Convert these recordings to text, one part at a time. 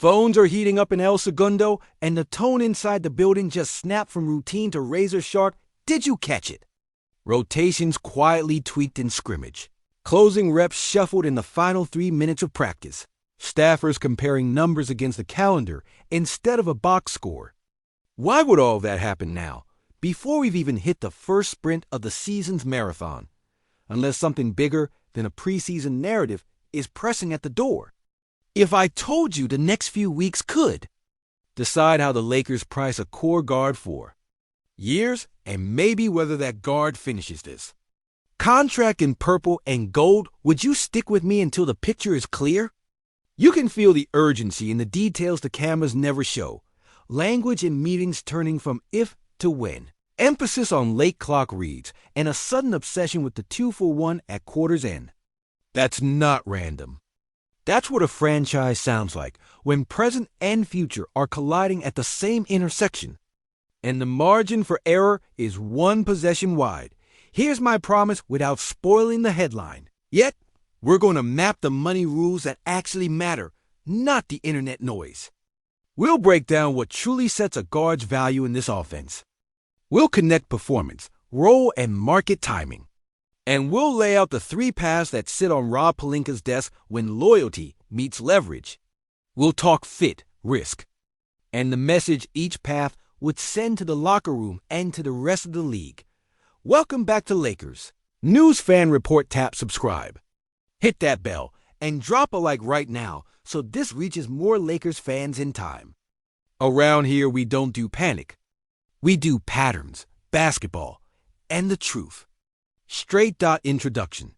Phones are heating up in El Segundo, and the tone inside the building just snapped from routine to razor sharp. Did you catch it? Rotations quietly tweaked in scrimmage. Closing reps shuffled in the final 3 minutes of practice. Staffers comparing numbers against the calendar instead of a box score. Why would all that happen now, before we've even hit the first sprint of the season's marathon? Unless something bigger than a preseason narrative is pressing at the door. If I told you the next few weeks could decide how the Lakers price a core guard for years and maybe whether that guard finishes this contract in purple and gold, would you stick with me until the picture is clear? You can feel the urgency in the details the cameras never show. Language in meetings turning from if to when. Emphasis on late clock reads and a sudden obsession with the 2-for-1 at quarter's end. That's not random. That's what a franchise sounds like when present and future are colliding at the same intersection. And the margin for error is one possession wide. Here's my promise without spoiling the headline. Yet, we're going to map the money rules that actually matter, not the internet noise. We'll break down what truly sets a guard's value in this offense. We'll connect performance, role, and market timing. And we'll lay out the 3 paths that sit on Rob Pelinka's desk when loyalty meets leverage. We'll talk fit, risk, and the message each path would send to the locker room and to the rest of the league. Welcome back to Lakers. News Fan Report. Tap subscribe. Hit that bell and drop a like right now so this reaches more Lakers fans in time. Around here, we don't do panic. We do patterns, basketball, and the truth. Straight dot introduction.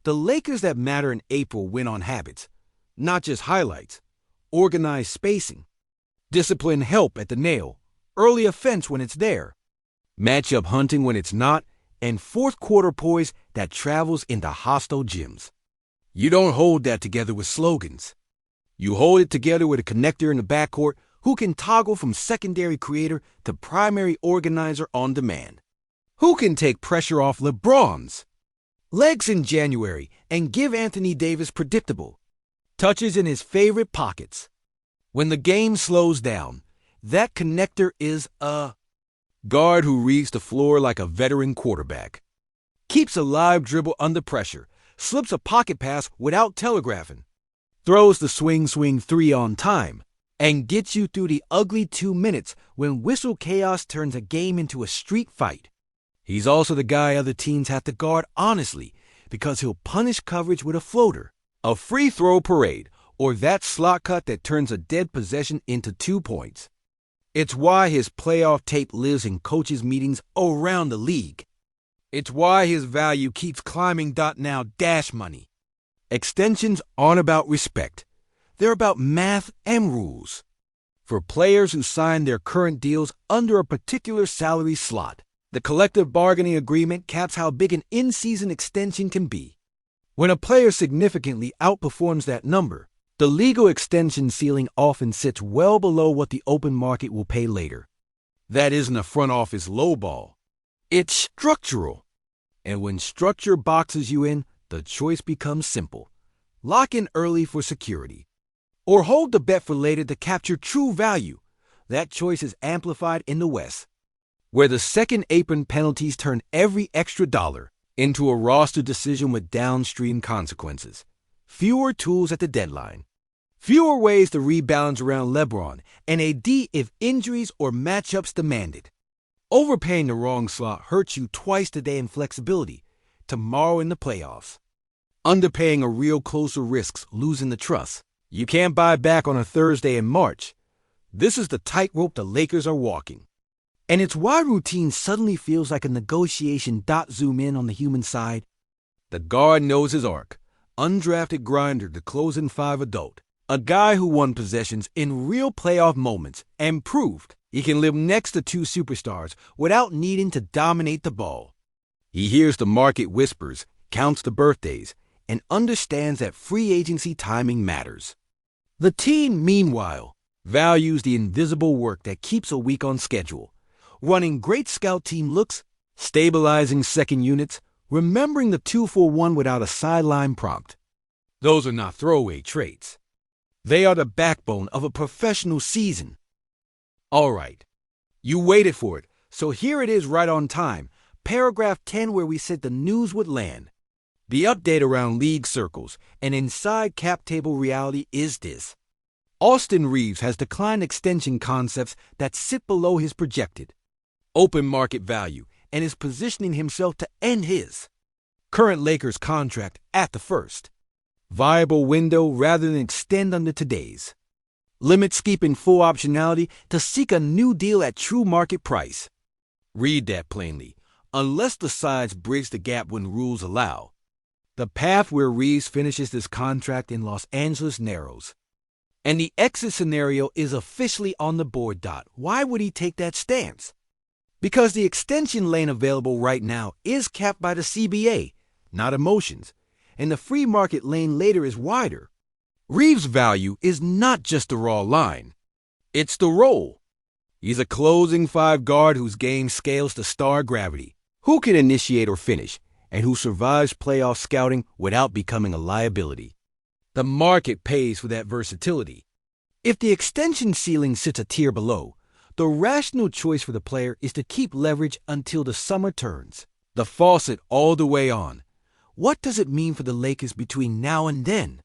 The Lakers that matter in April win on habits, not just highlights. Organized spacing, disciplined help at the nail, early offense when it's there, matchup hunting when it's not, and fourth quarter poise that travels into hostile gyms. You don't hold that together with slogans. You hold it together with a connector in the backcourt who can toggle from secondary creator to primary organizer on demand. Who can take pressure off LeBron's legs in January and give Anthony Davis predictable touches in his favorite pockets? When the game slows down, that connector is a guard who reads the floor like a veteran quarterback, keeps a live dribble under pressure, slips a pocket pass without telegraphing, throws the swing 3 on time, and gets you through the ugly 2 minutes when whistle chaos turns a game into a street fight. He's also the guy other teams have to guard honestly because he'll punish coverage with a floater, a free throw parade, or that slot cut that turns a dead possession into 2 points. It's why his playoff tape lives in coaches' meetings around the league. It's why his value keeps climbing. Now dash money. Extensions aren't about respect. They're about math and rules. For players who sign their current deals under a particular salary slot, the collective bargaining agreement caps how big an in-season extension can be. When a player significantly outperforms that number, the legal extension ceiling often sits well below what the open market will pay later. That isn't a front office lowball. It's structural. And when structure boxes you in, the choice becomes simple. Lock in early for security. Or hold the bet for later to capture true value. That choice is amplified in the West, where the second apron penalties turn every extra dollar into a roster decision with downstream consequences. Fewer tools at the deadline. Fewer ways to rebalance around LeBron and AD if injuries or matchups demand it. Overpaying the wrong slot hurts you twice today in flexibility, tomorrow in the playoffs. Underpaying a real closer risks losing the trust you can't buy back on a Thursday in March. This is the tightrope the Lakers are walking. And it's why routine suddenly feels like a negotiation. Zoom in on the human side. The guard knows his arc. Undrafted grinder to close in 5 adult. A guy who won possessions in real playoff moments and proved he can live next to 2 superstars without needing to dominate the ball. He hears the market whispers, counts the birthdays, and understands that free agency timing matters. The team, meanwhile, values the invisible work that keeps a week on schedule. Running great scout team looks, stabilizing second units, remembering the 2-for-1 without a sideline prompt. Those are not throwaway traits. They are the backbone of a professional season. All right, you waited for it, so here it is right on time. Paragraph 10 where we said the news would land. The update around league circles and inside cap table reality is this. Austin Reaves has declined extension concepts that sit below his projected open market value and is positioning himself to end his current Lakers contract at the first viable window rather than extend under today's limits, keeping full optionality to seek a new deal at true market price. Read that plainly. Unless the sides bridge the gap when rules allow, the path where Reaves finishes this contract in Los Angeles narrows, and the exit scenario is officially on the board. Why would he take that stance? Because the extension lane available right now is capped by the CBA, not emotions, and the free market lane later is wider. Reaves' value is not just the raw line, it's the role. He's a closing five guard whose game scales to star gravity, who can initiate or finish, and who survives playoff scouting without becoming a liability. The market pays for that versatility. If the extension ceiling sits a tier below, the rational choice for the player is to keep leverage until the summer turns the faucet all the way on. What does it mean for the Lakers between now and then?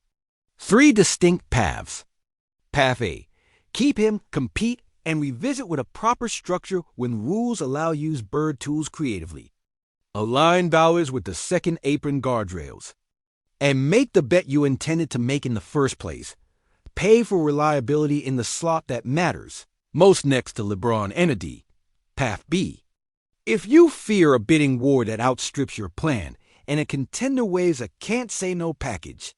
3 distinct paths. Path A. Keep him, compete, and revisit with a proper structure when rules allow use bird tools creatively. Align dollars with the second apron guardrails. And make the bet you intended to make in the first place. Pay for reliability in the slot that matters, most next to LeBron and AD. Path B. If you fear a bidding war that outstrips your plan and a contender waves a can't-say-no package,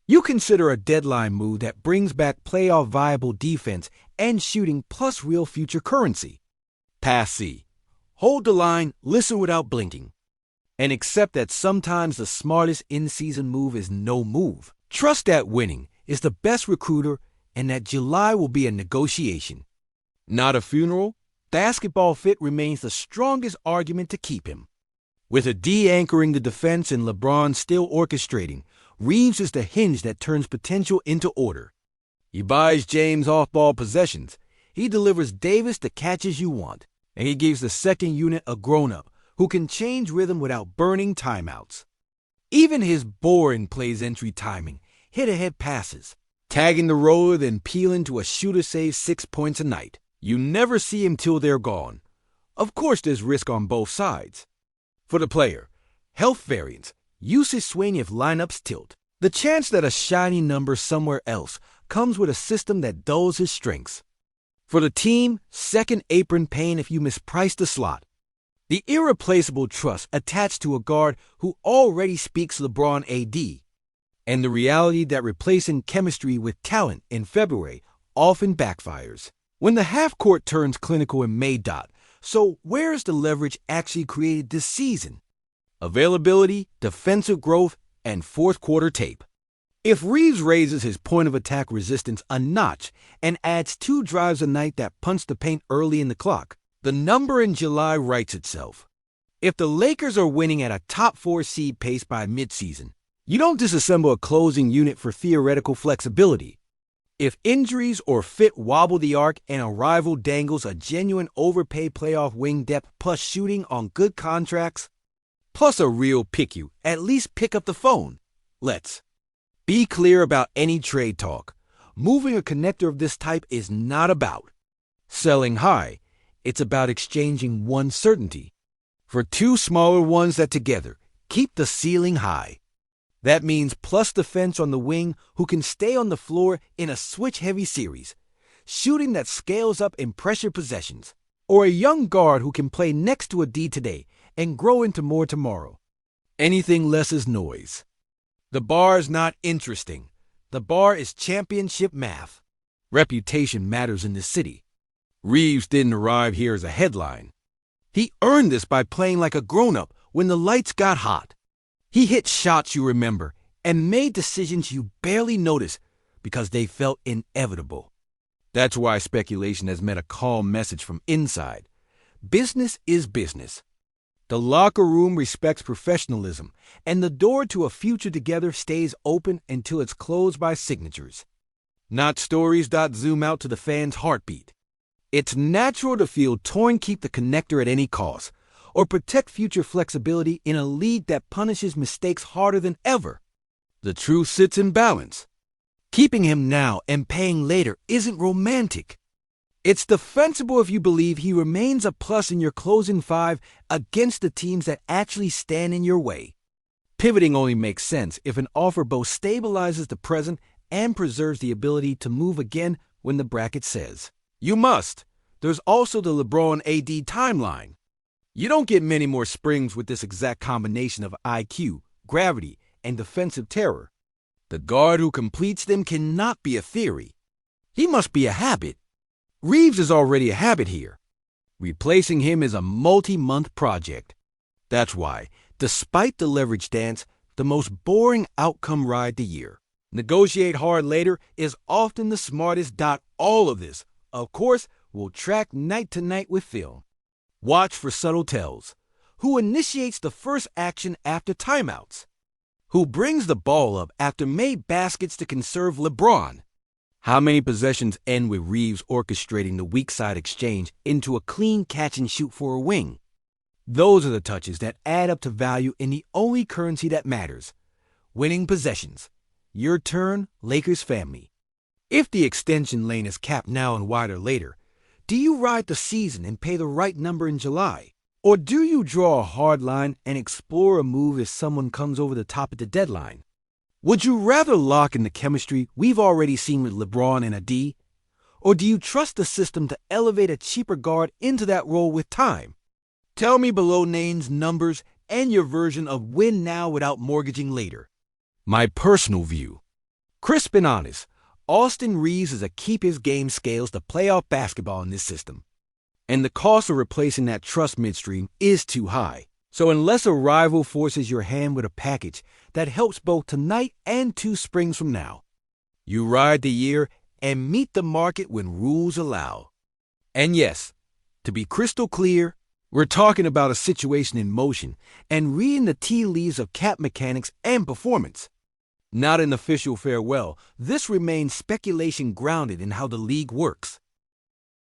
you consider a deadline move that brings back playoff-viable defense and shooting plus real future currency. Path C. Hold the line, listen without blinking, and accept that sometimes the smartest in-season move is no move. Trust that winning is the best recruiter and that July will be a negotiation, not a funeral. Basketball fit remains the strongest argument to keep him. With a D anchoring the defense and LeBron still orchestrating, Reaves is the hinge that turns potential into order. He buys James off-ball possessions. He delivers Davis the catches you want. And he gives the second unit a grown-up who can change rhythm without burning timeouts. Even his boring plays entry timing, hit-ahead passes, tagging the roller then peeling to a shooter saves 6 points a night. You never see him till they're gone. Of course there's risk on both sides. For the player, health variance, usage swing if lineups tilt. The chance that a shiny number somewhere else comes with a system that dulls his strengths. For the team, second apron pain if you misprice the slot. The irreplaceable trust attached to a guard who already speaks LeBron AD. And the reality that replacing chemistry with talent in February often backfires. When the half-court turns clinical in May. So where is the leverage actually created this season? Availability, defensive growth, and fourth-quarter tape. If Reaves raises his point-of-attack resistance a notch and adds 2 drives a night that punch the paint early in the clock, the number in July writes itself. If the Lakers are winning at a top 4 seed pace by midseason, you don't disassemble a closing unit for theoretical flexibility. If injuries or fit wobble the arc and a rival dangles a genuine overpay playoff wing depth plus shooting on good contracts, plus a real pick you, at least pick up the phone. Let's be clear about any trade talk. Moving a connector of this type is not about selling high. It's about exchanging one certainty for 2 smaller ones that together keep the ceiling high. That means plus defense on the wing who can stay on the floor in a switch-heavy series, shooting that scales up in pressure possessions, or a young guard who can play next to a D today and grow into more tomorrow. Anything less is noise. The bar is not interesting. The bar is championship math. Reputation matters in this city. Reaves didn't arrive here as a headline. He earned this by playing like a grown-up when the lights got hot. He hit shots you remember and made decisions you barely noticed because they felt inevitable. That's why speculation has meant a calm message from inside. Business is business. The locker room respects professionalism, and the door to a future together stays open until it's closed by signatures. not stories that zoom out to the fan's heartbeat. It's natural to feel torn, keep the connector at any cost, or protect future flexibility in a league that punishes mistakes harder than ever. The truth sits in balance. Keeping him now and paying later isn't romantic. It's defensible if you believe he remains a plus in your closing five against the teams that actually stand in your way. Pivoting only makes sense if an offer both stabilizes the present and preserves the ability to move again when the bracket says, you must. There's also the LeBron AD timeline. You don't get many more springs with this exact combination of IQ, gravity, and defensive terror. The guard who completes them cannot be a theory. He must be a habit. Reeves is already a habit here. Replacing him is a multi-month project. That's why, despite the leverage stance, the most boring outcome ride the year. Negotiate hard later is often the smartest. All of this, of course, will track night to night with film. Watch for subtle tells. Who initiates the first action after timeouts? Who brings the ball up after made baskets to conserve LeBron? How many possessions end with Reeves orchestrating the weak side exchange into a clean catch and shoot for a wing? Those are the touches that add up to value in the only currency that matters: winning possessions. Your turn, Lakers family. If the extension lane is capped now and wider later, do you ride the season and pay the right number in July? Or do you draw a hard line and explore a move if someone comes over the top at the deadline? Would you rather lock in the chemistry we've already seen with LeBron and AD? Or do you trust the system to elevate a cheaper guard into that role with time? Tell me below names, numbers, and your version of win now without mortgaging later. My personal view. Crisp and honest, Austin Reeves is a keep his game scales to playoff basketball in this system. And the cost of replacing that trust midstream is too high. So unless a rival forces your hand with a package that helps both tonight and 2 springs from now, you ride the year and meet the market when rules allow. And yes, to be crystal clear, we're talking about a situation in motion and reading the tea leaves of cap mechanics and performance. Not an official farewell. This remains speculation grounded in how the league works.